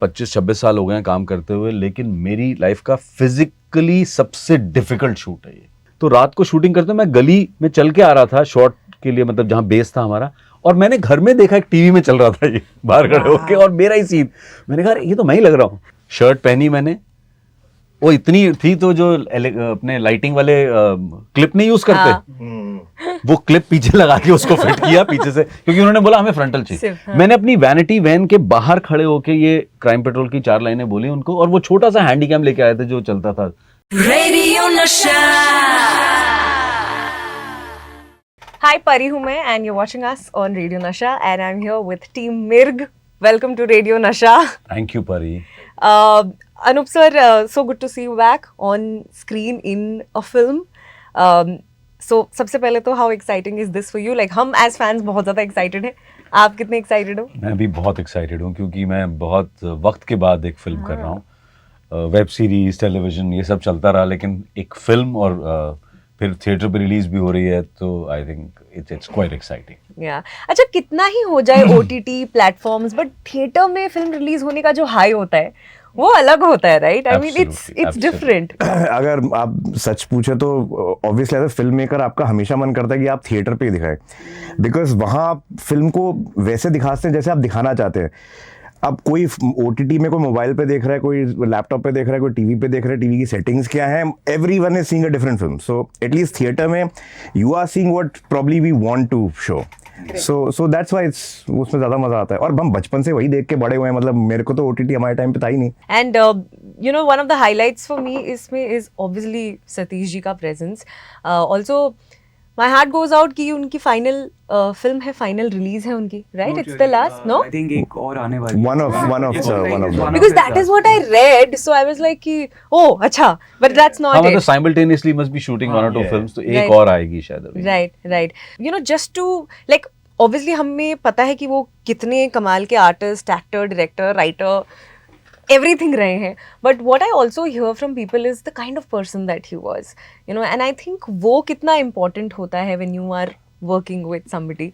25-26 साल हो गए हैं काम करते हुए, लेकिन मेरी लाइफ का फिजिकली सबसे डिफिकल्ट शूट है ये। तो रात को शूटिंग करते मैं गली में चल के आ रहा था शॉट के लिए, मतलब जहाँ बेस था हमारा, और मैंने घर में देखा एक टीवी में चल रहा था ये बाहर खड़े होके, और मेरा ही सीन। मैंने कहा ये तो मैं ही लग रहा हूँ। शर्ट पहनी मैंने, वो इतनी थी तो जो अपने लाइटिंग वाले क्लिप नहीं यूज करते, वो क्लिप पीछे लगा के उसको फिट किया पीछे से, क्योंकि उन्होंने बोला हमें फ्रंटल चाहिए। मैंने अपनी वैनिटी वैन के बाहर खड़े होके ये क्राइम पेट्रोल की 4 लाइनें बोली उनको, और वो छोटा सा हैंडी कैम लेके आए थे जो चलता था। रेडियो नशा। Hi, Pari हूँ मैं and you're watching us on Radio Nasha and I'm here with Team Mirg. Welcome to Radio Nasha. Thank you, Pari. Anup sir, so good to see you back on screen in a film. So सबसे पहले तो how exciting is this for you? Like हम as fans बहुत ज़्यादा excited हैं. आप कितने excited हो? मैं भी बहुत excited हूँ क्योंकि मैं बहुत वक्त के बाद एक फिल्म कर रहा हूँ। वेब सीरीज, टेलीविजन ये सब चलता रहा, लेकिन एक फिल्म और फिर थिएटर पे रिलीज भी हो रही है, तो I think it's quite exciting. या अच्छा, कितना ही हो जाए ओटीटी प्लेटफॉर्म्स, बट थिएटर में फिल्म रिलीज होने का जो हाई होता है वो अलग होता है, right? I mean it's different. अगर आप सच पूछे तो obviously as a film maker आपका हमेशा मन करता है कि आप थिएटर पे ही दिखाएं, बिकॉज वहाँ आप फिल्म को वैसे दिखाते हैं जैसे आप दिखाना चाहते हैं। अब कोई ओटीटी में कोई मोबाइल पे देख रहा है, कोई लैपटॉप पे देख रहा है, कोई टीवी पे देख रहा है, टीवी की सेटिंग्स क्या है, everyone is seeing a different film. So at least theatre में you are seeing what probably we want to show. So that's why it's उसमें ज़्यादा मज़ा आता है, और हम बचपन से वही देख के बड़े हुए हैं। मतलब मेरे को तो ओटीटी हमारे टाइम पे था ही नहीं। And you know one of the highlights for me इसमें इज ऑब्वियसली सतीश जी का presence. Also my heart goes out कि उनकी फाइनल फिल्म है, फाइनल रिलीज है उनकी, right? It's the last, no? I think एक और आने वाली One of them. Because that is what I read, so I was like कि oh अच्छा, but that's not मतलब it. simultaneously must be shooting one or two films, तो एक Right. और आएगी शायद अभी। Right. You know, just to like obviously हमें पता है कि वो कितने कमाल के artist, actor, director, writer, everything रहे हैं, but what I also hear from people is the kind of person that he was, you know, and I think वो कितना important होता है when you are working with somebody.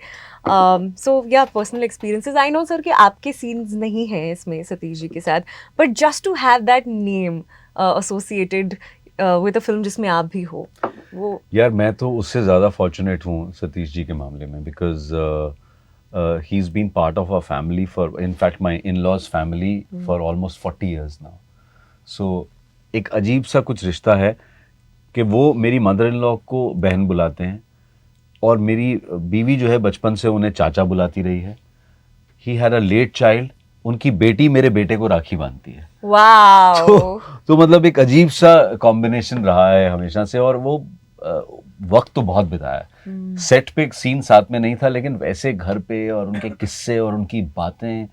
So yeah, personal experiences. I know sir कि आपके scenes नहीं हैं इसमें सतीश जी के साथ, but just to have that name associated with a film जिसमें आप भी हो, वो यार मैं तो उससे ज़्यादा फॉर्चुनेट हूँ सतीश जी के मामले में, because he is been part of our family for, in fact my in laws family for almost 40 years now. So एक अजीब सा कुछ रिश्ता है कि वो मेरी मदर इन लॉ को बहन बुलाते हैं, और मेरी बीवी जो है बचपन से उन्हें चाचा बुलाती रही है। He had a late child, उनकी बेटी मेरे बेटे को राखी बांधती है। wow. तो मतलब एक अजीब सा कॉम्बिनेशन रहा है हमेशा से, और वो वक्त तो बहुत बिताया है। सेट पे एक सीन साथ में नहीं था, लेकिन वैसे घर पे और उनके किस्से और उनकी बातें,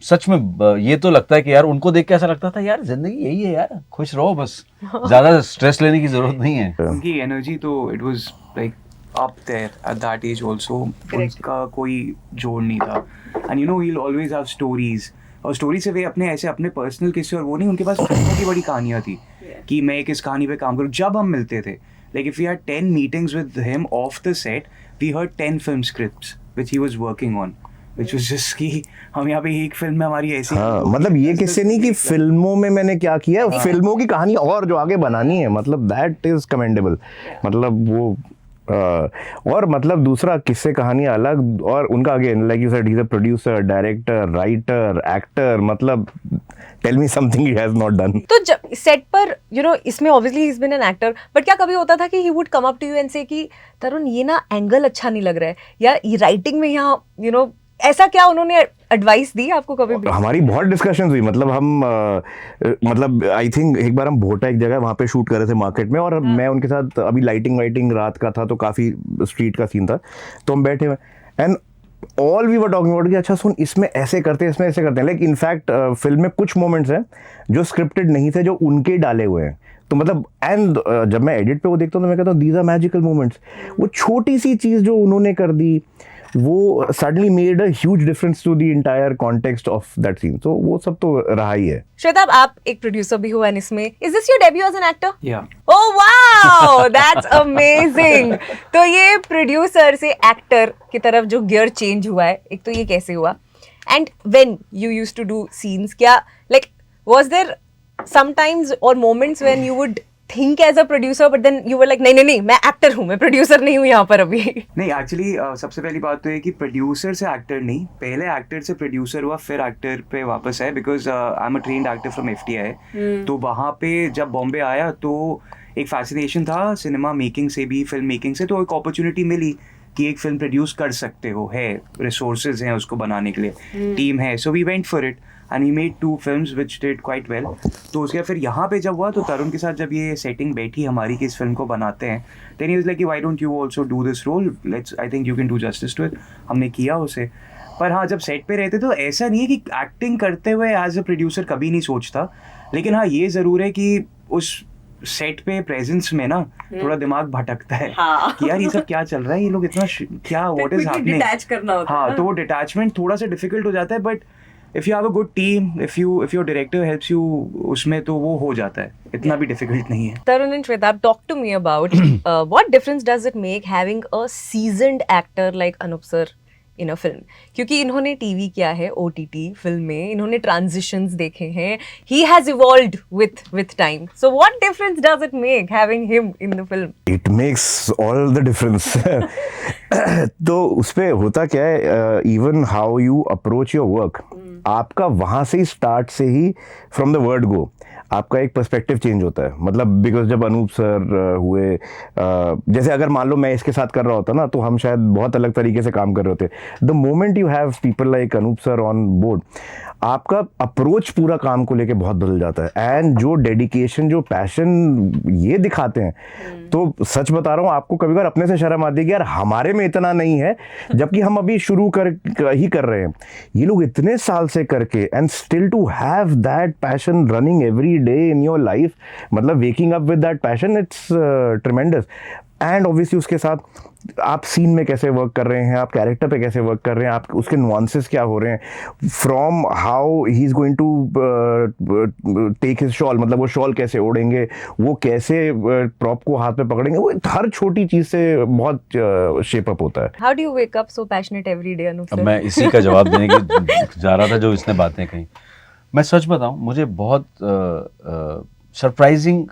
सच में ये तो लगता है कि यार उनको देख के ऐसा लगता था यार जिंदगी यही है यार, खुश रहो बस, ज्यादा स्ट्रेस लेने की जरूरत नहीं है। उनकी एनर्जी तो it was like up there at that age also. उनका कोई जोड़ नहीं था, and you know he'll always have stories, और स्टोरी से वे अपने ऐसे अपने पर्सनल किस्से, और वो नहीं, उनके पास फिल्मों की बड़ी कहानियाँ थी कि मैं एक इस कहानी पे काम करूँ। जब हम मिलते थे, like if we had 10 meetings with him off the set, we heard 10 film scripts which he was working on, which was just कि हम यहाँ पे एक फिल्म में हमारी ऐसी, हाँ, मतलब ये किससे नहीं कि फिल्मों में मैंने क्या किया, फिल्मों की कहानी और जो आगे बनानी है, मतलब दैट इज कमेंडेबल। मतलब वो और मतलब दूसरा किस्से कहानी अलग, और उनका again like you said he is a producer, director, writer, actor, मतलब tell me something he has not done. तो जब सेट पर यू नो इसमें obviously he is been an actor, but क्या कभी होता था कि he would come up to you and say कि तरुण ये ना एंगल अच्छा नहीं लग रहा है, या राइटिंग में यहाँ यू नो ऐसा क्या उन्होंने एडवाइस दी आपको कभी भी? हमारी बहुत डिस्कशन हुई, मतलब हम मतलब आई थिंक एक बार हम भोटा एक जगह वहाँ पे शूट कर रहे थे मार्केट में, और मैं उनके साथ, अभी लाइटिंग रात का था तो काफ़ी स्ट्रीट का सीन था, तो हम बैठे हुए and all we were talking about कि अच्छा सुन इसमें ऐसे करते हैं, इसमें ऐसे करते हैं। लाइक इनफैक्ट फिल्म में कुछ मोमेंट्स हैं जो स्क्रिप्टेड नहीं थे, जो उनके डाले हुए हैं। तो मतलब एंड जब मैं एडिट पे वो देखता हूँ तो मैं कहता हूँ दीज आर मैजिकल मोमेंट्स। वो छोटी सी चीज़ जो उन्होंने कर दी, वो suddenly made a huge difference to the entire context of that scene. तो वो सब तो रहा ही है। श्वेता, आप एक प्रोड्यूसर भी हो एंड इसमें is this your debut as an actor? या ओह वाओ, दैट्स अमेजिंग। तो ये प्रोड्यूसर से एक्टर की तरफ जो गियर चेंज हुआ है, एक तो ये कैसे हुआ, And when you used to do scenes, क्या like was there sometimes or moments when you would think as a producer but then you were like नहीं नहीं नहीं मैं एक्टर हूँ, मैं प्रोड्यूसर नहीं हूँ यहाँ पर अभी? नहीं एक्चुअली सबसे पहली बात तो है कि प्रोड्यूसर से एक्टर नहीं, पहले एक्टर से प्रोड्यूसर हुआ फिर एक्टर पे वापस आए, because I am a trained actor from FTI। तो वहाँ पे जब बॉम्बे आया तो एक फैसिनेशन था सिनेमा मेकिंग से भी, फिल्म मेकिंग से, तो एक अपॉर्चुनिटी मिली कि एक फिल्म प्रोड्यूस कर सकते हो, है रिसोर्सेज हैं उसको बनाने के लिए, टीम है, so we went for it and he made 2 films which did quite well. तो उसके बाद फिर यहाँ पे जब हुआ तो तरुण के साथ जब ये सेटिंग बैठी हमारी कि इस फिल्म को बनाते हैं, then he was like why don't you also do this role, let's I think you can do justice to it. हमने किया उसे। पर हाँ, जब सेट पे रहते तो ऐसा नहीं है कि एक्टिंग करते हुए एज अ प्रोड्यूसर कभी नहीं सोचता, लेकिन हाँ ये ज़रूर है कि उस सेट पे प्रेजेंस में ना थोड़ा दिमाग भटकता है कि यार ये सब क्या चल रहा है, ये लोग इतना क्या व्हाट इज हैपनिंग, डिटैच करना होता है। हाँ, तो वो डिटैचमेंट थोड़ा सा डिफिकल्ट हो जाता है, but if you have a good team, if your director helps you उसमें, तो वो हो जाता है, इतना भी डिफिकल्ट नहीं है। Tarun and Shweta, talk to me about what difference does it make having a seasoned actor like Anup sir in a film? क्योंकि इन्होंने टीवी किया है, OTT फिल्म में इन्होंने transitions देखे हैं, he has evolved with time. So what difference does it make having him in the film? It makes all the difference. तो उसपे होता क्या है, even how you approach your work, आपका वहाँ से ही स्टार्ट से ही फ्रॉम द वर्ड गो आपका एक पर्सपेक्टिव चेंज होता है। मतलब बिकॉज जब अनूप सर हुए, जैसे अगर मान लो मैं इसके साथ कर रहा होता ना तो हम शायद बहुत अलग तरीके से काम कर रहे होते। The moment you have people like Anoop sir on board, आपका अप्रोच पूरा काम को लेके बहुत बदल जाता है। एंड जो डेडिकेशन, जो पैशन ये दिखाते हैं, तो सच बता रहा हूँ आपको, कभी बार अपने से शर्म आती है कि यार हमारे में इतना नहीं है, जबकि हम अभी शुरू कर रहे हैं। ये लोग इतने साल से करके and still to have that passion running every day in your life, मतलब waking up with that passion, it's tremendous. And obviously उसके साथ आप सीन में कैसे वर्क कर रहे हैं, आप कैरेक्टर पे कैसे वर्क कर रहे हैं, आप उसके नुआंसेस क्या हो रहे हैं, from how he is going to take his shawl, मतलब वो शॉल कैसे ओढ़ेंगे, वो कैसे प्रॉप को हाथ में पकड़ेंगे, वो हर छोटी चीज से बहुत शेप अप होता है। How do you wake up so passionate every day, Anup अब sir? मैं इसी का जवाब देने के जा रहा था जो इसने बातें कही। मैं सच बताऊं, मुझे बहुत सरप्राइजिंग,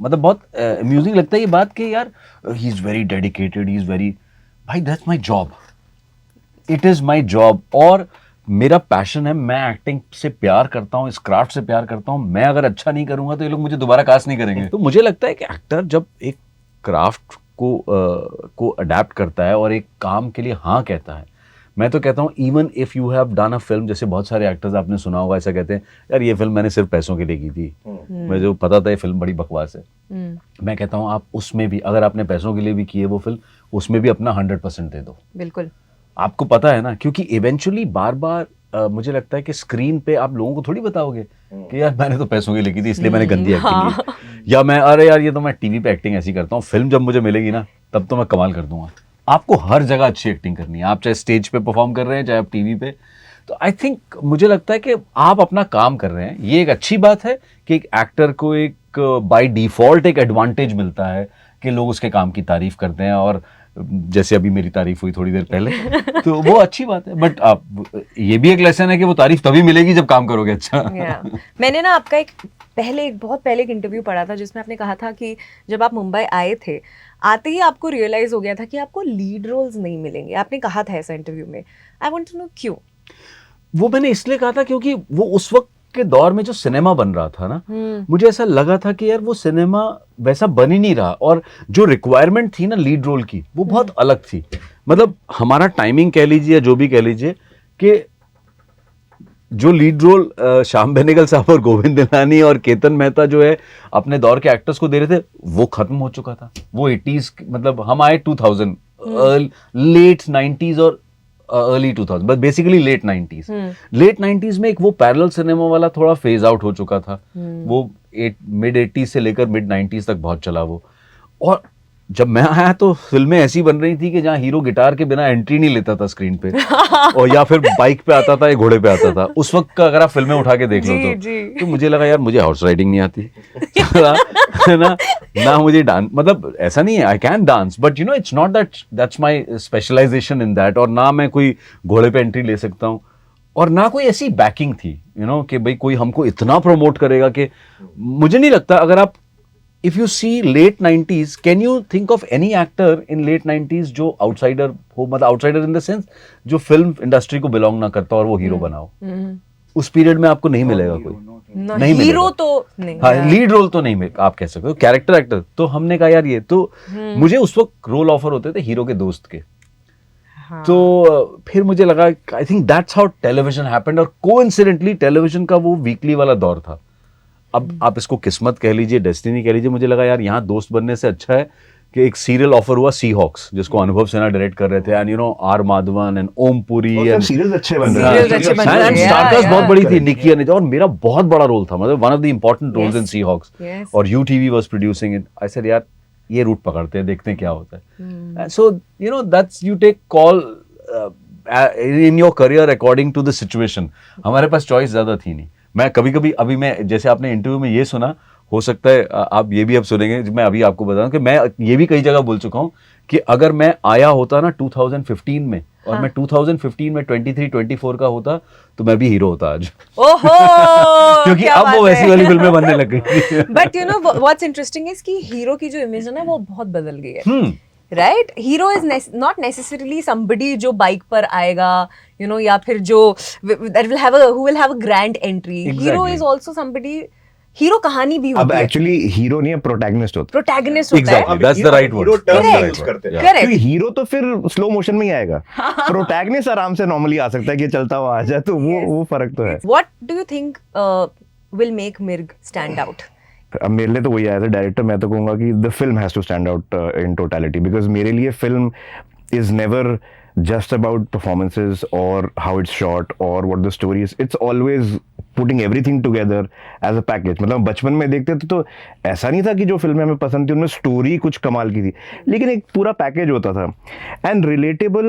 मतलब बहुत अम्यूजिंग लगता है ये बात कि यार he is very dedicated, he is very, भाई that's my job, it is my job, और मेरा पैशन है, मैं एक्टिंग से प्यार करता हूँ, इस क्राफ्ट से प्यार करता हूँ। मैं अगर अच्छा नहीं करूँगा तो ये लोग मुझे दोबारा कास्ट नहीं करेंगे। तो मुझे लगता है कि एक्टर जब एक क्राफ्ट को अडेप्ट करता है और एक काम के लिए हाँ कहता है, मैं तो कहता हूँ even if you have done a film, जैसे बहुत सारे एक्टर्स आपने सुना होगा ऐसा कहते हैं, यार ये फिल्म मैंने सिर्फ पैसों के लिए की थी, मुझे जो पता था ये फिल्म बड़ी बकवास है। मैं कहता हूँ आप उसमें भी, अगर आपने पैसों के लिए भी की है वो फिल्म, उसमें भी अपना 100% दे दो। बिल्कुल, आपको पता है ना, क्योंकि इवेंचुअली बार बार मुझे लगता है कि स्क्रीन पे आप लोगों को थोड़ी बताओगे कि यार मैंने तो पैसों के लिए की थी इसलिए मैंने गंदी एक्टिंग की, या मैं अरे यार ये तो मैं टीवी पे एक्टिंग ऐसी करता हूँ, फिल्म जब मुझे मिलेगी ना तब तो मैं कमाल कर दूंगा। आपको हर जगह अच्छी एक्टिंग करनी है, आप चाहे स्टेज पे परफॉर्म कर रहे हैं चाहे आप टीवी पे। तो आई थिंक मुझे लगता है कि आप अपना काम कर रहे हैं, ये एक अच्छी बात है कि एक एक्टर को एक बाय डिफॉल्ट एक एडवांटेज मिलता है कि लोग उसके काम की तारीफ करते हैं, और जैसे अभी मेरी तारीफ हुई थोड़ी देर पहले तो वो अच्छी बात है। बट आप ये भी एक लेसन है कि वो तारीफ तभी मिलेगी जब काम करोगे अच्छा। मैंने ना आपका बहुत पहले एक इंटरव्यू पढ़ा था जिसमें आपने कहा था कि जब आप मुंबई आए थे, आते ही आपको रियलाइज हो गया था कि आपको लीड रोल्स नहीं मिलेंगे। आपने कहा था ऐसा इंटरव्यू में। आई वांट टू नो क्यों। वो मैंने इसलिए कहा था क्योंकि वो उस वक्त के दौर में जो सिनेमा बन रहा था ना, मुझे ऐसा लगा था कि यार वो सिनेमा वैसा बन ही नहीं रहा, और जो रिक्वायरमेंट थी ना लीड रोल की वो बहुत अलग थी। मतलब हमारा टाइमिंग कह लीजिए या जो भी कह लीजिए कि जो लीड रोल श्याम बेनेगल साहब और गोविंद निलानी और केतन मेहता जो है अपने दौर के एक्टर्स को दे रहे थे, वो खत्म हो चुका था। वो 80s, मतलब हम आए 2000, लेट 90s और early 2000, but basically late 90s। Late 90s में एक वो पैरेलल सिनेमा वाला थोड़ा फेज आउट हो चुका था। वो मिड 80s से लेकर मिड 90s तक बहुत चला वो। और जब मैं आया तो फिल्में ऐसी बन रही थी कि जहाँ हीरो गिटार के बिना एंट्री नहीं लेता था स्क्रीन पे और या फिर बाइक पे आता था या घोड़े पे आता था। उस वक्त का अगर आप फिल्में उठा के देख लो तो मुझे लगा यार मुझे हॉर्स राइडिंग नहीं आती है ना मुझे डांस, मतलब ऐसा नहीं है, I can dance but you know it's not that's my specialisation in that, और ना मैं कोई घोड़े पे एंट्री ले सकता हूँ। और ना कोई ऐसी बैकिंग थी कि भाई कोई हमको इतना प्रमोट करेगा कि मुझे नहीं लगता अगर आप if you see late 90s can you think of any actor in late 90s जो आउटसाइडर हो, मतलब आउटसाइडर इन द सेंस जो फिल्म इंडस्ट्री को बिलोंग ना करता और वो हीरो बनाओ। उस पीरियड में आपको नहीं मिलेगा कोई, नहीं हीरो मिलेगा। तो नहीं। हाँ, लीड रोल तो नहीं आप कह सकते हो, कैरेक्टर एक्टर। तो हमने कहा यार ये तो मुझे उस वक्त रोल ऑफर होते थे हीरो के दोस्त के। तो फिर मुझे लगा I think that's how television happened, और कोइंसिडेंटली टेलीविजन का वो वीकली वाला दौर था। अब आप इसको किस्मत कह लीजिए, डेस्टिनी कह लीजिए, मुझे लगा यार यहाँ दोस्त बनने से अच्छा है कि एक सीरियल ऑफर हुआ सी हॉक्स, जिसको अनुभव सिन्हा डायरेक्ट कर रहे थे, and R Madhavan and Om Puri and serials अच्छे बन Serials अच्छे बन रहे एंड हैं, स्टारकास्ट yeah, बहुत yeah. बड़ी थी, निकी अनिता, और मेरा बहुत बड़ा रोल था, मतलब one of the important roles Yes. In sea hawks, Yes. और UTV was producing it. I said यार ये रूट पकड़ते हैं, देखते हैं क्या होता है। So that's you take call in your career according to the situation. हमारे पास चॉइस ज्यादा थी नहीं। मैं कभी कभी अभी मैं जैसे आपने इंटरव्यू में ये सुना, हो सकता है आप ये भी अब सुनेंगे, मैं अभी आपको बताऊं कि मैं ये भी कई जगह बोल चुका हूं कि अगर मैं आया होता ना 2015 में और मैं 2015 में 23-24 का होता तो मैं भी हीरो होता आज। ओहो क्योंकि क्या अब बात वो वैसी है। वाली फिल्में बनने लग गई। बट व्हाट्स इंटरेस्टिंग इज कि हीरो की जो इमेज है ना वो बहुत बदल गई है। Right, hero is not necessarily somebody जो बाइक पर आएगा, या फिर जो that will have a grand entry. Hero Exactly. is also somebody, hero कहानी भी अब होती है, एक्चुअली हीरो नहीं है, प्रोटैगनिस्ट होता प्रोटैगनिस्ट होता Exactly, है। that's the right word. Hero term That's the use right करते word. हैं। Yeah. क्योंकि करेक्ट। हीरो तो फिर स्लो मोशन में ही आएगा, प्रोटैगनिस्ट आराम से नॉर्मली आ सकता है कि चलता हुआ आ जाए, तो वो फर्क तो है। What do you think will make Mirg stand out? अब मेरे लिए तो वही है, एज अ डायरेक्टर मैं तो कहूंगा कि the film has to stand out in totality, because मेरे लिए film is never just about performances or how it's shot or what the story is. It's always putting everything together as a package. मतलब बचपन में देखते थे तो ऐसा नहीं था कि जो फिल्में हमें पसंद थी उनमें स्टोरी कुछ कमाल की थी, लेकिन एक पूरा पैकेज होता था। And relatable,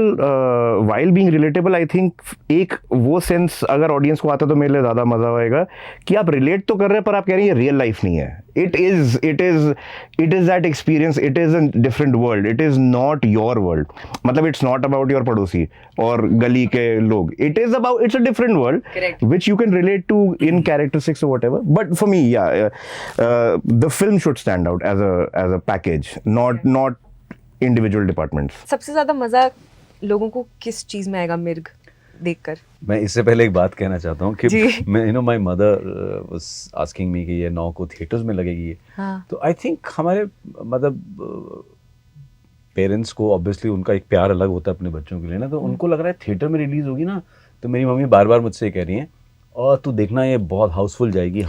while being relatable, I think एक वो सेंस अगर ऑडियंस को आता तो मेरे लिए ज़्यादा मज़ा आएगा कि आप रिलेट तो कर रहे हैं पर आप कह रहे हैं ये रियल लाइफ नहीं है। It is that experience. It is a different world. It is not your world. मतलब it's not about your पड़ोसी और गली के लोग. It's a different world. Correct. Which you can relate to in characteristics or whatever. But for me, the film should stand out as a package, not individual departments. सबसे ज्यादा मजा लोगों को किस चीज में आएगा मिर्ग देखकर? मैं इससे पहले एक बात कहना चाहता हूँ कि जी। मैं my mother was asking me कि ये 9 को थिएटर्स में लगेगी ये। हाँ। तो आई थिंक हमारे मतलब पेरेंट्स को ऑब्वियसली उनका एक प्यार अलग होता है अपने बच्चों के लिए ना, तो उनको लग रहा है थिएटर में रिलीज होगी ना, तो मेरी मम्मी बार बार मुझसे कह रही हैं और तू देखना ये बहुत हाउसफुल जाएगी।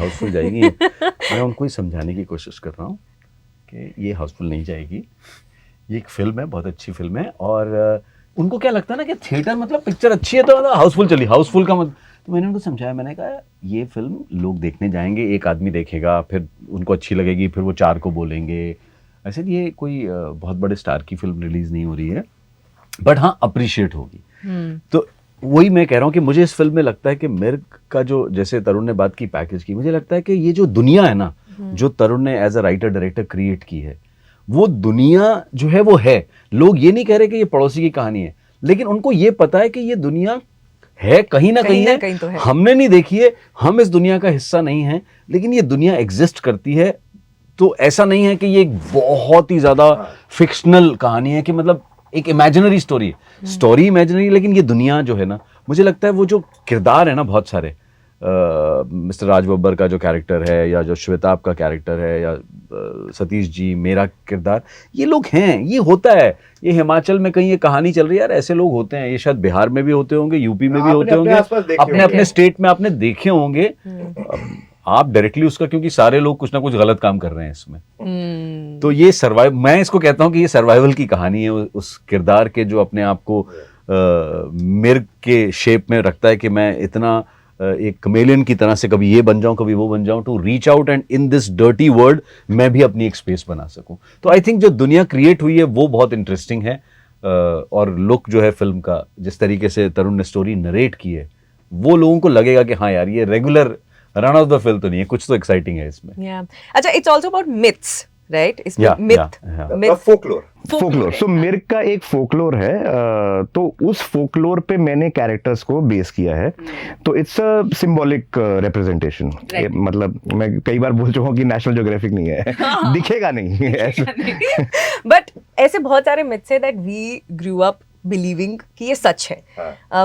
मैं उनको ही समझाने की कोशिश कर रहा हूँ कि ये हाउसफुल नहीं जाएगी, ये एक फिल्म है, बहुत अच्छी फिल्म है। और उनको क्या लगता है ना कि थिएटर मतलब पिक्चर अच्छी है तो हाउसफुल चली, हाउसफुल का मतलब। तो मैंने उनको समझाया, मैंने कहा ये फिल्म लोग देखने जाएंगे, एक आदमी देखेगा, फिर उनको अच्छी लगेगी, फिर वो 4 को बोलेंगे। ऐसे ये कोई बहुत बड़े स्टार की फिल्म रिलीज नहीं हो रही है, बट हाँ अप्रिशिएट होगी। तो वही मैं कह रहा हूँ कि मुझे इस फिल्म में लगता है कि मिर्ग का जो, जैसे तरुण ने बात की पैकेज की, मुझे लगता है कि ये जो दुनिया है ना, जो तरुण ने as a writer director create की है, वो दुनिया जो है वो है। लोग ये नहीं कह रहे कि ये पड़ोसी की कहानी है, लेकिन उनको ये पता है कि ये दुनिया है, कहीं ना कहीं है, तो है। हमने नहीं देखी है, हम इस दुनिया का हिस्सा नहीं है, लेकिन ये दुनिया एग्जिस्ट करती है। तो ऐसा नहीं है कि ये एक बहुत ही ज्यादा फिक्शनल कहानी है कि मतलब एक इमेजिनरी स्टोरी है, स्टोरी इमेजिनरी, लेकिन ये दुनिया जो है ना, मुझे लगता है वो जो किरदार है ना, बहुत सारे मिस्टर राज बब्बर का जो कैरेक्टर है, या जो श्वेताब का कैरेक्टर है, या सतीश जी, मेरा किरदार, ये लोग हैं, ये होता है। ये हिमाचल में कहीं ये कहानी चल रही है यार, ऐसे लोग होते हैं, ये शायद बिहार में भी होते होंगे, यूपी में भी होते होंगे, अपने अपने स्टेट में आपने देखे होंगे। आप डायरेक्टली उसका, क्योंकि सारे लोग कुछ ना कुछ गलत काम कर रहे हैं इसमें। तो ये मैं इसको कहता हूँ कि ये सर्वाइवल की कहानी है, उस किरदार के जो अपने आप को मिर्ग के शेप में रखता है कि मैं इतना एक कमेलियन की तरह से कभी ये बन जाऊं, कभी वो बन जाऊं, to reach out and in this dirty world मैं भी अपनी एक स्पेस बना सकूं। तो आई थिंक जो दुनिया क्रिएट हुई है वो बहुत इंटरेस्टिंग है। और लुक जो है फिल्म का, जिस तरीके से तरुण ने स्टोरी नरेट की है, वो लोगों को लगेगा कि हाँ यार ये regular run of the film तो नहीं है, कुछ तो एक्साइटिंग है इसमें। अच्छा, it's also about myths, right? इसमें Yeah, myth yeah, yeah. Myth folklore. So मिर्ग का एक फोकलोर है, तो उस फोकलोर पे मैंने कैरेक्टर्स को बेस किया है, तो इट्स अ सिंबॉलिक रिप्रेजेंटेशन। मतलब मैं कई बार बोल चुका हूँ कि नेशनल ज्योग्राफिक नहीं है, दिखेगा नहीं ऐसे। बट ऐसे बहुत सारे मिथ्स है that we grew up believing कि ये सच है।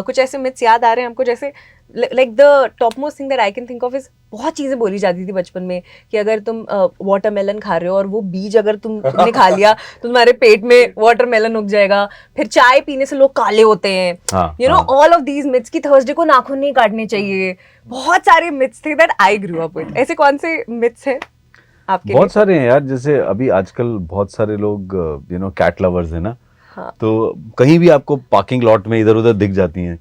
कुछ ऐसे मिथ्स याद आ रहे हैं हमको, जैसे like the top most thing that I can think of is, बहुत चीजें बोली जाती थी बचपन में कि अगर तुम वाटरमेलन खा रहे हो और वो बीज अगर तुमने खा लिया तो तुम्हारे पेट में वाटरमेलन उग जाएगा। फिर चाय पीने से लोग काले होते हैं, you know, all of these myths कि थर्सडे को नाखून नहीं काटने चाहिए। बहुत सारे मिथ्स थे that I grew up with. ऐसे कौन से मिथ्स हैं आपके? बहुत सारे हैं यार, जैसे अभी आजकल बहुत सारे लोग यू नो कैट लवर्स हैं ना, तो कहीं भी आपको पार्किंग लॉट में इधर उधर दिख जाती हैं,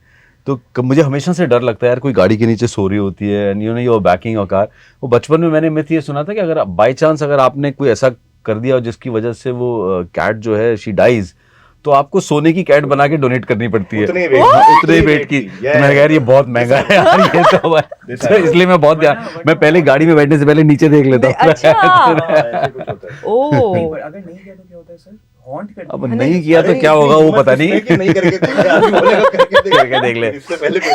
तो मुझे हमेशा से डर लगता है यार, कोई गाड़ी के नीचे सो रही होती है and you know you are backing a car. वो बचपन में मैंने मिथ ये सुना था कि अगर बाय चांस अगर आपने कोई ऐसा कर दिया और जिसकी वजह से वो कैट जो है शी डाइज, तो आपको सोने की कैट बना के डोनेट करनी पड़ती है, उतने वेट की। तो मैंने कहा यार ये बहुत महंगा है यार ये तो इसलिए मैं बहुत मैं पहले गाड़ी में बैठने से पहले नीचे देख लेता हूँ। अच्छा, ओह, अगर नहीं किया तो क्या होता है सर? हॉन्ट कर अब नहीं किया तो क्या होगा वो पता नहीं, करके देख ले।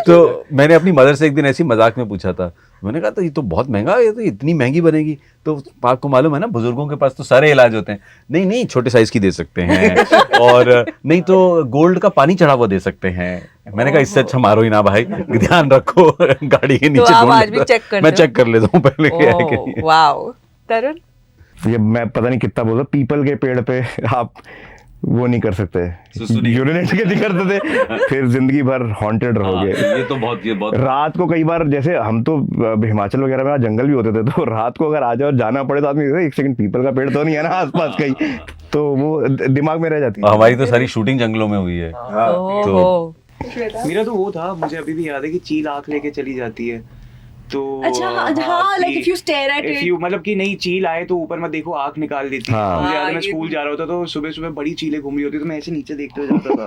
तो मैंने अपनी मदर से एक दिन ऐसी मजाक में पूछा था, मैंने कहा तो ये तो बहुत महंगा है, ये तो इतनी महंगी बनेगी। तो आपको मालूम है ना बुजुर्गों के पास तो सारे इलाज होते हैं। नहीं नहीं, छोटे साइज की दे सकते हैं, और नहीं तो गोल्ड का पानी चढ़ा हुआ दे सकते हैं। मैंने कहा इससे अच्छा मारो ही ना भाई, ध्यान रखो गाड़ी के नीचे। आप आज भी चेक करते मैं चेक कर लेता हूँ पहले क्या है कि नहीं। वाओ, तरुण? ये मैं पता नहीं कितना बोल रहा, पीपल के पेड़ पे आप वो नहीं कर सकते, यूरिनेट के नहीं करते थे, फिर जिंदगी भर हॉन्टेड रहोगे। ये बहुत रात को कई बार, जैसे हम तो हिमाचल वगैरह में जंगल भी होते थे, तो रात को अगर आ जाओ जाना पड़े तो आदमी एक सेकंड पीपल का पेड़ तो नहीं है ना आसपास कहीं, तो वो दिमाग में रह जाती है। हमारी तो सारी शूटिंग जंगलों में हुई है। ओह, मेरा तो वो था, मुझे अभी भी याद है कि चील आंख लेके चली जाती है, तो अच्छा, हाँ, like if you stare at it, मतलब कि नहीं चील आए तो ऊपर मत देखो, आंख निकाल देती है। हाँ। मुझे याद है मैं स्कूल जा रहा होता तो सुबह सुबह बड़ी चीलें घूम रही होती, तो मैं ऐसे नीचे देखते हुए जाता था।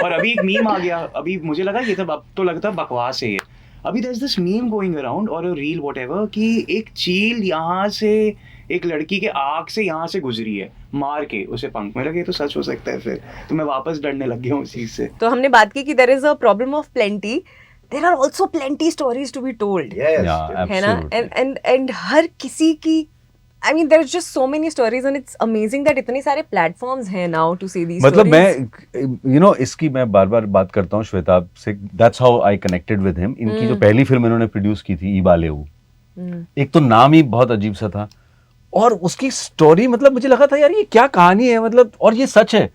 और अभी एक मीम आ गया, अभी मुझे लगा ये सब अब तो लगता बकवास है ये, अभी there's this meme going around और रील whatever कि एक चील यहाँ से एक लड़की के आँख से यहाँ से गुजरी है, मार के उसे पंख में लगे, तो सच हो सकता है। फिर तो मैं वापस डरने लग गया हूँ उस चीज से। तो हमने बात की कि there is a problem of plenty, there are also plenty stories to be told, है ना? and हर किसी की, I mean there's just so many stories and it's amazing that इतने सारे platforms हैं now to say these मतलब stories. मैं you know इसकी मैं बार बार बात करता हूँ श्वेता से, that's how I connected with him। इनकी जो पहली फिल्म इन्होंने प्रोड्यूस की थी ईबालेऊ, एक तो नाम ही बहुत अजीब सा था, और उसकी स्टोरी मतलब मुझे लगा था यार ये क्या कहानी है, मतलब और ये सच है।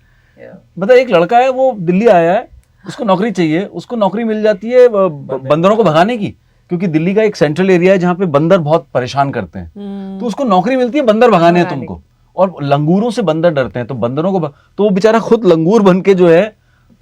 मतलब एक लड़का है, वो दिल्ली आया है, उसको नौकरी चाहिए, उसको नौकरी मिल जाती है बंदरों को भगाने की, क्योंकि दिल्ली का एक सेंट्रल एरिया है जहाँ पे बंदर बहुत परेशान करते हैं। तो उसको नौकरी मिलती है बंदर भगाने हैं तुमको, और लंगूरों से बंदर डरते हैं, तो बंदरों को तो वो बेचारा खुद लंगूर बन के जो है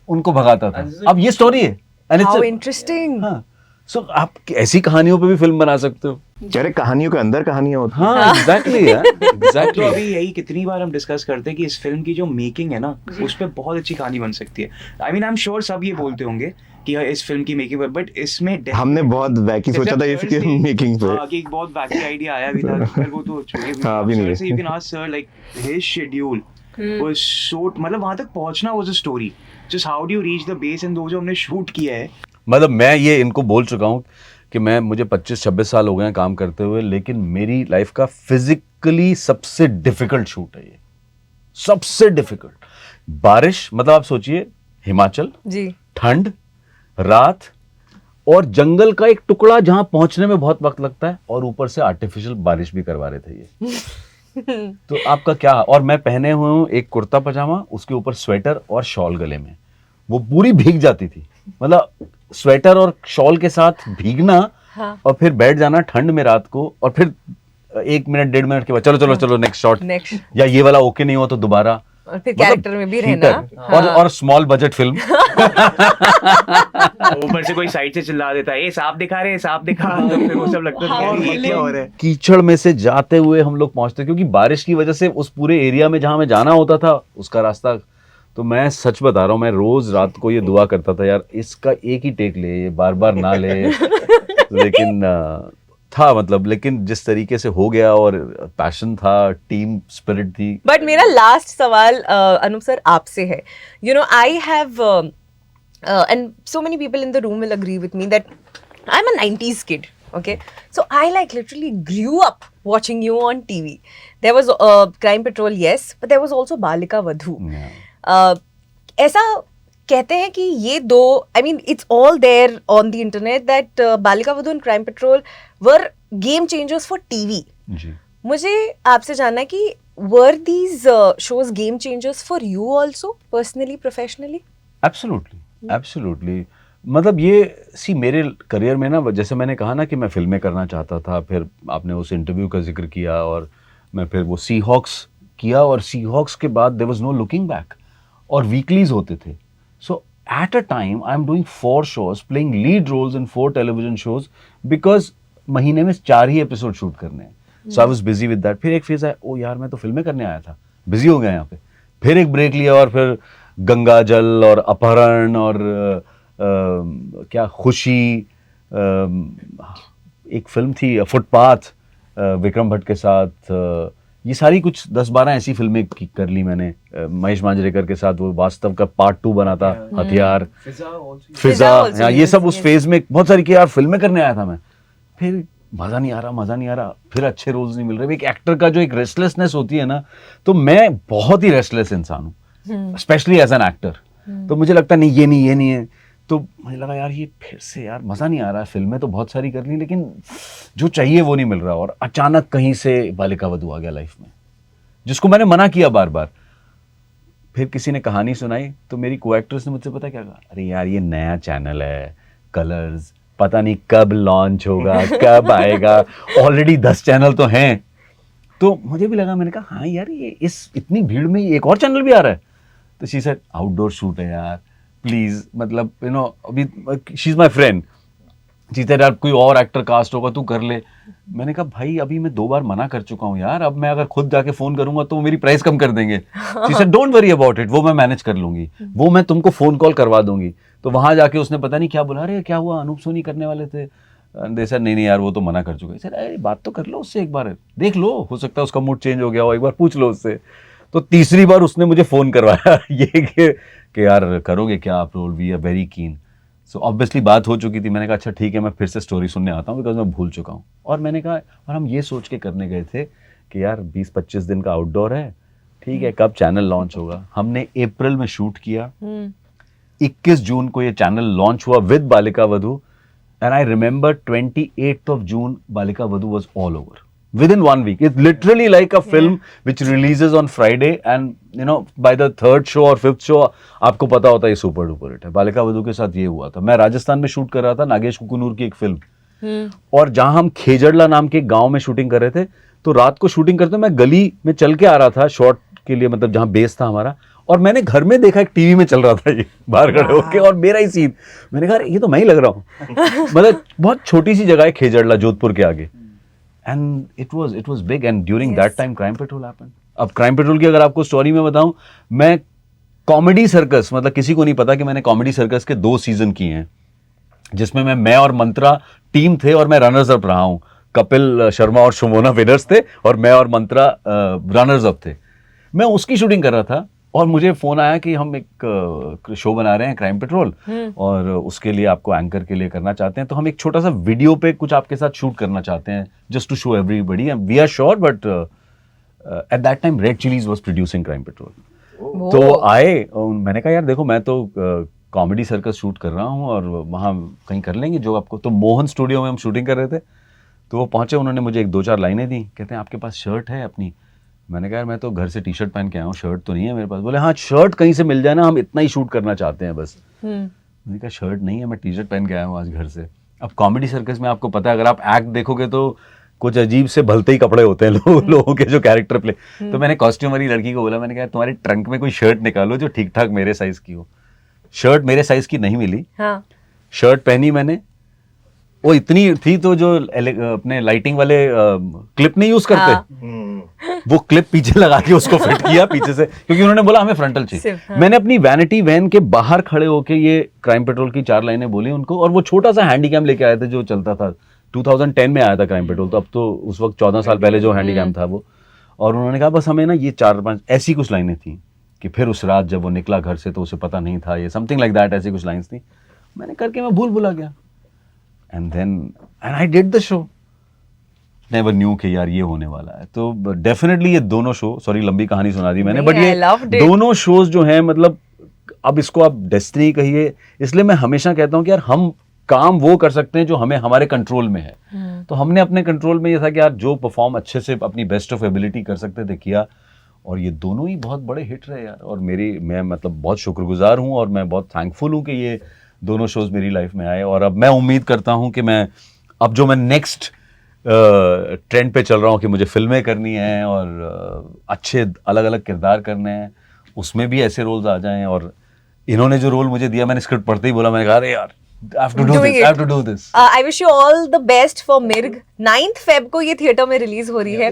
उनको भगाता था। अब ये स्टोरी है, How interesting. हाँ, सो आप ऐसी कहानियों पे भी फिल्म बना सकते हो। अरे कहानियों के अंदर कहानियां होती हैं। हाँ एग्जैक्टली यार, तो एग्जैक्टली। अभी यही कितनी बार हम डिस्कस करते हैं कि इस फिल्म की जो मेकिंग है ना, उस पे बहुत अच्छी कहानी बन सकती है। I mean I am sure सब ये बोलते होंगे कि इस फिल्म की मेकिंग, बट इसमें हमने बहुत वैकी सोचा था इसकी मेकिंग पे। हाँ, कि एक बहुत वैकी आइडिया आया भी था, पर वो तो छोड़िए। हाँ, अभी नहीं है। You can ask sir like his schedule was so, मतलब वहां तक पहुंचना was a story, just how do you reach the base, and वो जो हमने शूट किया है। मतलब मैं ये इनको बोल चुका हूँ कि मुझे 25-26 साल हो गए हैं काम करते हुए, लेकिन मेरी लाइफ का फिजिकली सबसे डिफिकल्ट शूट है ये, सबसे डिफिकल्ट। बारिश, मतलब आप सोचिए हिमाचल जी, ठंड, रात, और जंगल का एक टुकड़ा जहां पहुंचने में बहुत वक्त लगता है, और ऊपर से आर्टिफिशियल बारिश भी करवा रहे थे ये। तो आपका क्या, और मैं पहने हुए हूँ एक कुर्ता पजामा, उसके ऊपर स्वेटर और शॉल गले में, वो पूरी भीग जाती थी। मतलब स्वेटर और शॉल के साथ भीगना, हाँ। और फिर बैठ जाना ठंड में रात को, और फिर 1 मिनट 1.5 मिनट के बाद चलो चलो नेक्स्ट शॉट, या ये वाला ओके नहीं हुआ तो दोबारा, और फिर कैरेक्टर में भी रहना। हाँ। और स्मॉल बजट फिल्म। ऊपर से कोई साइड से चिल्ला देता है, ये सांप दिखा रहे हैं, सांप दिखा, तो फिर वो सब लगता है ये क्या हो रहा है। कीचड़ में से जाते हुए हम लोग पहुंचते, क्योंकि बारिश की वजह से उस पूरे एरिया में जहां हमें जाना होता था उसका रास्ता, तो मैं सच बता रहा हूँ, मैं रोज रात को ये दुआ करता था यार इसका एक ही टेक ले, ये बार बार ना ले। लेकिन था मतलब, लेकिन जिस तरीके से हो गया और पैशन था, टीम स्पिरिट थी। बट मेरा लास्ट सवाल अनूप सर आपसे है. You know I have and so many people in the room will agree with me that I'm a 90s kid, okay? So I like literally grew up watching you on TV. There was Crime Patrol, yes, but there was also Balika Vadhu. ऐसा कहते हैं कि ये दो, I mean it's all there on the internet that Balika Vadhu and Crime Patrol were game changers for TV. जी. मुझे आपसे जानना है कि were these shows game changers for you also, personally, professionally? Absolutely मतलब ये सी मेरे करियर में ना, जैसे मैंने कहा ना कि मैं फिल्में करना चाहता था, फिर आपने उस इंटरव्यू का जिक्र किया और मैं फिर वो सी हॉक्स किया, और सी हॉक्स के बाद there was no looking back, और वीकलीज होते थे. So at a time I am doing 4 shows, playing lead roles in 4 television shows, because महीने में 4 ही एपिसोड शूट करने हैं. So I was busy with that. फिर एक फेज आया, ओ यार मैं तो फिल्में करने आया था, बिजी हो गया यहाँ पे. फिर एक ब्रेक लिया और फिर गंगा जल और अपहरण और क्या खुशी, एक फिल्म थी फुटपाथ विक्रम भट्ट के साथ, ये सारी कुछ 10-12 ऐसी फिल्में कर ली मैंने. महेश मांजरेकर के साथ वो वास्तव का पार्ट 2 बना था, हथियार, फिजा, also, ये सब yes, उस फेज में बहुत सारी, कि यार फिल्में करने आया था मैं. फिर मज़ा नहीं आ रहा, फिर अच्छे रोल्स नहीं मिल रहे. एक एक्टर का जो एक रेस्टलेसनेस होती है ना, तो मैं बहुत ही रेस्टलेस इंसान हूँ, स्पेशली एज एन एक्टर. तो मुझे लगता नहीं ये नहीं है. तो मुझे लगा यार ये फिर से यार मज़ा नहीं आ रहा है. फिल्में तो बहुत सारी कर ली, लेकिन जो चाहिए वो नहीं मिल रहा. और अचानक कहीं से बालिका वधू आ गया लाइफ में, जिसको मैंने मना किया बार बार. फिर किसी ने कहानी सुनाई, तो मेरी को एक्ट्रेस ने मुझसे पता क्या कहा, अरे यार ये नया चैनल है कलर्स, पता नहीं कब लॉन्च होगा, कब आएगा, ऑलरेडी 10 चैनल तो हैं. तो मुझे भी लगा, मैंने कहा हाँ यार ये इस इतनी भीड़ में एक और चैनल भी आ रहा है. तो शी सेड आउटडोर शूट है यार प्लीज, मतलब यू नो अभी she is my friend, she said यार कोई और एक्टर कास्ट होगा तू कर ले. मैंने कहा भाई अभी मैं 2 बार मना कर चुका हूँ यार, अब मैं अगर खुद जाके फोन करूंगा तो वो मेरी प्राइस कम कर देंगे. She said don't worry about it, वो मैं मैनेज कर लूंगी, वो मैं तुमको फोन कॉल करवा दूंगी. तो वहां जाके उसने पता नहीं क्या बोला, अरे क्या हुआ अनूप सोनी करने वाले थे. दे सर नहीं यार वो तो मना कर चुका है. सर अरे बात तो कर लो उससे, एक बार देख लो, हो सकता है उसका मूड चेंज हो गया हो, एक बार पूछ लो उससे. तो तीसरी बार उसने मुझे फ़ोन करवाया ये कि यार करोगे क्या आप role, we are very keen. So obviously बात हो चुकी थी. मैंने कहा अच्छा ठीक है, मैं फिर से स्टोरी सुनने आता हूँ, बिकॉज मैं भूल चुका हूँ. और मैंने कहा, और हम ये सोच के करने गए थे कि यार 20-25 दिन का आउटडोर है, ठीक है, कब चैनल लॉन्च होगा. हमने अप्रैल में शूट किया, 21 जून को ये चैनल लॉन्च हुआ with Balika Vadhu. And I remember 28th of June Balika Vadhu was all over within 1 week. It's literally like a film which releases on Friday, and you know by the 3rd show or 5th show आपको पता होता है ये super duper hit है. बालिका वधू के साथ ये हुआ था. मैं राजस्थान में शूट कर रहा था नागेश कुकुनूर की एक फिल्म, और जहां हम खेजड़ला नाम के गांव में शूटिंग कर रहे थे. तो रात को शूटिंग करते मैं गली में चल के आ रहा था शॉट के लिए, मतलब जहां बेस था हमारा, और मैंने घर में देखा एक टीवी में चल रहा था ये बाहर खड़े होके, और मेरा ही सीन. मैंने कहा ये तो मैं ही लग रहा हूँ. मतलब बहुत छोटी सी जगह है खेजड़ला, जोधपुर के आगे. And it was big, and during that time Crime Patrol happened. अब Crime Patrol की अगर आपको स्टोरी में बताऊं, मैं कॉमेडी सर्कस, मतलब किसी को नहीं पता कि मैंने कॉमेडी सर्कस के 2 सीजन किए हैं, जिसमें मैं और मंत्रा टीम थे, और मैं रनर्स अप रहा हूं. कपिल शर्मा और शुमोना विनर्स थे, और मैं और मंत्रा रनर्स अप थे. मैं उसकी शूटिंग कर रहा था, और मुझे फ़ोन आया कि हम एक शो बना रहे हैं क्राइम पेट्रोल, और उसके लिए आपको एंकर के लिए करना चाहते हैं, तो हम एक छोटा सा वीडियो पे कुछ आपके साथ शूट करना चाहते हैं, just to show everybody. We are sure, but at that time Red Chillies was producing Crime Patrol. तो आए, मैंने कहा यार देखो मैं तो कॉमेडी सर्कस शूट कर रहा हूँ, और वहाँ कहीं कर लेंगे जो आपको. तो मोहन स्टूडियो में हम शूटिंग कर रहे थे. तो वो पहुँचे, उन्होंने मुझे 1-2-4 लाइनें दी, कहते हैं आपके पास शर्ट है अपनी. मैंने कहा यार मैं तो घर से टी-शर्ट पहन के आया हूँ, शर्ट तो नहीं है मेरे पास. बोले हाँ शर्ट कहीं से मिल जाए ना, हम इतना ही शूट करना चाहते हैं बस. मैंने कहा शर्ट नहीं है, मैं टी-शर्ट पहन के आया हूँ आज घर से. अब कॉमेडी सर्कस में आपको पता है, अगर आप एक्ट देखोगे तो कुछ अजीब से भलते ही कपड़े होते हैं लोगों के जो कैरेक्टर प्ले. तो मैंने कॉस्ट्यूम वाली लड़की को बोला, मैंने कहा तुम्हारे ट्रंक में कोई शर्ट निकालो जो ठीक ठाक मेरे साइज की हो. शर्ट मेरे साइज की नहीं मिली. शर्ट पहनी मैंने, वो इतनी थी तो जो अपने लाइटिंग वाले क्लिप नहीं यूज करते, वो क्लिप पीछे लगा के उसको फिट किया पीछे से, क्योंकि उन्होंने बोला हमें फ्रंटल चाहिए. मैंने अपनी वैनिटी वैन के बाहर खड़े होके ये क्राइम पेट्रोल की 4 लाइनें बोली उनको, और वो छोटा सा हैंडी कैम लेके आए थे जो चलता था 2010 में आया था क्राइम पेट्रोल, तो अब तो उस वक्त 14 साल पहले जो हैंडीकैम था वो, और उन्होंने कहा बस हमें ना ये 4-5 ऐसी कुछ लाइनें थी कि फिर उस रात जब वो निकला घर से तो उसे पता नहीं था, ये समथिंग लाइक दैट, ऐसी कुछ लाइन्स थी। मैंने करके मैं भूला गया, and I did the show, never knew कि यार ये होने वाला है। तो डेफिनेटली ये दोनों शो, सॉरी लंबी कहानी सुना दी मैंने, बट नहीं, ये I loved it. दोनों शोज जो हैं, मतलब अब इसको आप डेस्टिनी कहिए, इसलिए मैं हमेशा कहता हूँ कि यार हम काम वो कर सकते हैं जो हमें हमारे कंट्रोल में है। तो हमने अपने कंट्रोल में ये था कि यार जो परफॉर्म अच्छे से अपनी बेस्ट ऑफ एबिलिटी कर सकते थे किया, और ये दोनों ही बहुत बड़े हिट रहे यार। और मैं मतलब बहुत शुक्रगुजार हूँ और मैं बहुत थैंकफुल हूँ कि ये दोनों शोज मेरी लाइफ में आए। और अब मैं उम्मीद करता हूँ कि मैं अब जो मैं नेक्स्ट ट्रेंड पे चल रहा हूँ कि मुझे फिल्में करनी है और अच्छे अलग अलग किरदार करने हैं, उसमें भी ऐसे रोल्स आ जाएं। और इन्होंने जो रोल मुझे दिया, मैंने स्क्रिप्ट पढ़ते ही बोला, मैंने कहा अरे यार I have to do Doing this, it. I have to do this. I wish you all the best for Mirg. 9th Feb को ये थिएटर में रिलीज हो रही है,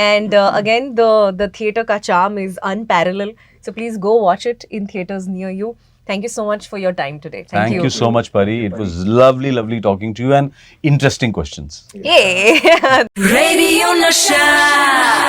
and again the theatre का charm is unparalleled. So please go watch it in theaters near you. Thank you so much for your time today. Thank you so much, Pari. It was lovely talking to you and interesting questions. Yay! Radio Nasha.